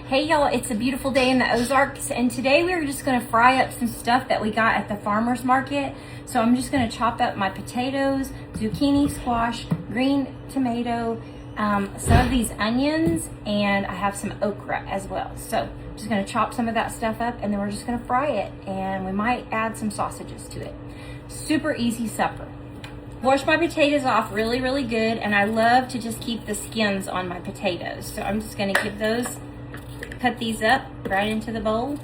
Hey y'all, it's a beautiful day in the Ozarks, and today we're just gonna fry up some stuff that we got at the farmer's market. So I'm just gonna chop up my potatoes, zucchini, squash, green tomato, some of these onions, and I have some okra as well. So I'm just gonna chop some of that stuff up, and then we're just gonna fry it, and we might add some sausages to it. Super easy supper. Wash my potatoes off really, really good, and I love to just keep the skins on my potatoes. So I'm just gonna give those, cut these up right into the bowl.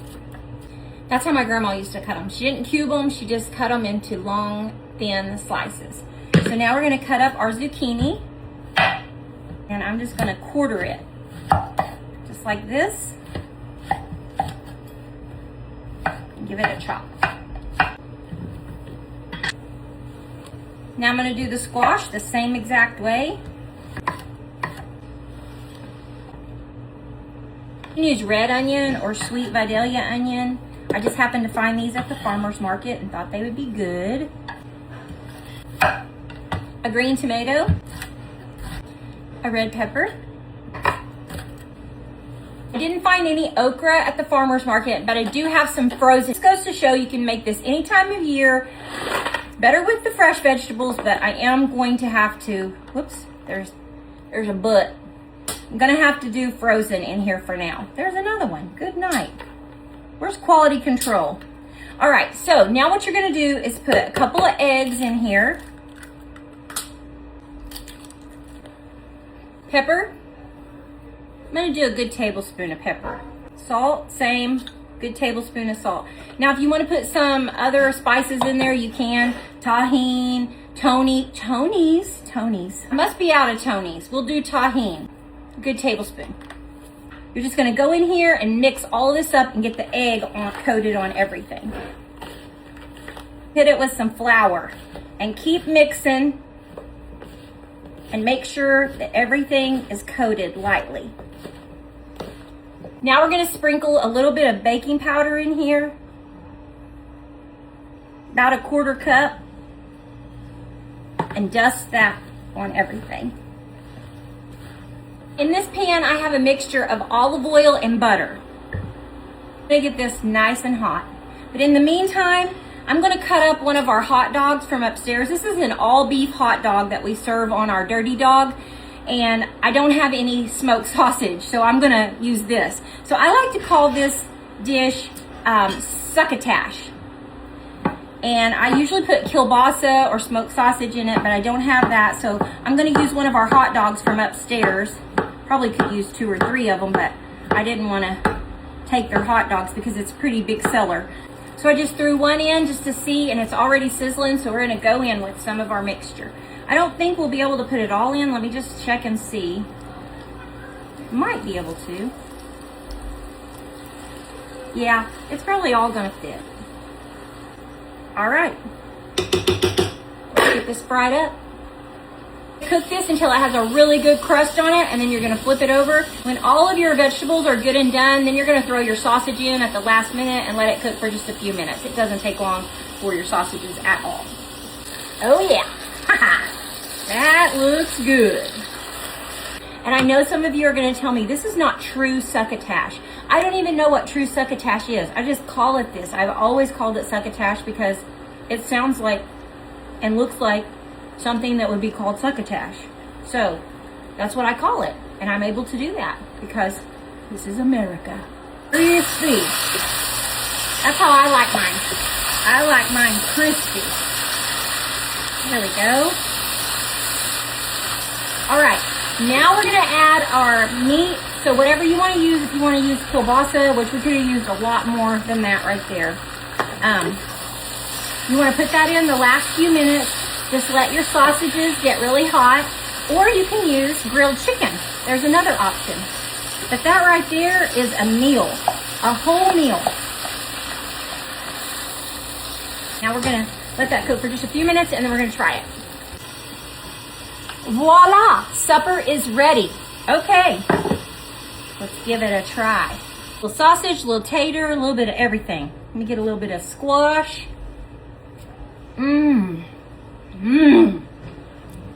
That's how my grandma used to cut them. She didn't cube them, she just cut them into long, thin slices. So now we're gonna cut up our zucchini, and I'm just gonna quarter it, just like this, and give it a chop. Now I'm gonna do the squash the same exact way. You can use red onion or sweet Vidalia onion. I just happened to find these at the farmer's market and thought they would be good. A green tomato, a red pepper. I didn't find any okra at the farmer's market, but I do have some frozen. This goes to show you can make this any time of year. Better with the fresh vegetables, but I am going to have to, whoops, there's a but. I'm gonna have to do frozen in here for now. There's another one. Good night. Where's quality control? All right, so now what you're gonna do is put a couple of eggs in here. Pepper. I'm gonna do a good tablespoon of pepper. Salt, same, good tablespoon of salt. Now if you wanna put some other spices in there, you can. Tahine, Tony's. I must be out of Tony's. We'll do tahine. Good tablespoon. You're just gonna go in here and mix all of this up and get the egg coated on everything. Hit it with some flour and keep mixing and make sure that everything is coated lightly. Now we're gonna sprinkle a little bit of baking powder in here, about a 1/4 cup, and dust that on everything. In this pan, I have a mixture of olive oil and butter. I'm gonna get this nice and hot. But in the meantime, I'm gonna cut up one of our hot dogs from upstairs. This is an all beef hot dog that we serve on our Dirty Dog. And I don't have any smoked sausage, so I'm gonna use this. So I like to call this dish succotash. And I usually put kielbasa or smoked sausage in it, but I don't have that, so I'm gonna use one of our hot dogs from upstairs. Probably could use 2 or 3 of them, but I didn't wanna take their hot dogs because it's a pretty big seller. So I just threw one in just to see, and it's already sizzling, so we're gonna go in with some of our mixture. I don't think we'll be able to put it all in. Let me just check and see. Might be able to. Yeah, it's probably all gonna fit. All right, let's get this fried up. Cook this until it has a really good crust on it, and then you're gonna flip it over. When all of your vegetables are good and done, then you're gonna throw your sausage in at the last minute and let it cook for just a few minutes. It doesn't take long for your sausages at all. Oh yeah, that looks good. And I know some of you are gonna tell me, this is not true succotash. I don't even know what true succotash is. I just call it this. I've always called it succotash because it sounds like and looks like something that would be called succotash. So that's what I call it. And I'm able to do that because this is America. Crispy. That's how I like mine. I like mine crispy. There we go. All right, now we're gonna add our meat. So whatever you wanna use, if you wanna use kielbasa, which we could have used a lot more than that right there. You wanna put that in the last few minutes. Just let your sausages get really hot, or you can use grilled chicken. There's another option. But that right there is a meal, a whole meal. Now we're gonna let that cook for just a few minutes, and then we're gonna try it. Voila, supper is ready. Okay, let's give it a try. A little sausage, a little tater, a little bit of everything. Let me get a little bit of squash.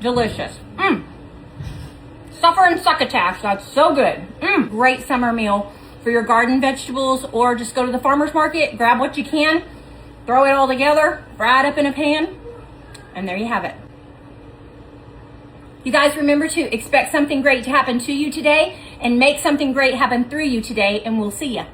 Delicious. Supper and succotash, that's so good. Great summer meal. for your garden vegetables, or just go to the farmer's market, grab what you can, throw it all together, fry it up in a pan, and there you have it. You guys remember to expect something great to happen to you today and make something great happen through you today, and we'll see ya.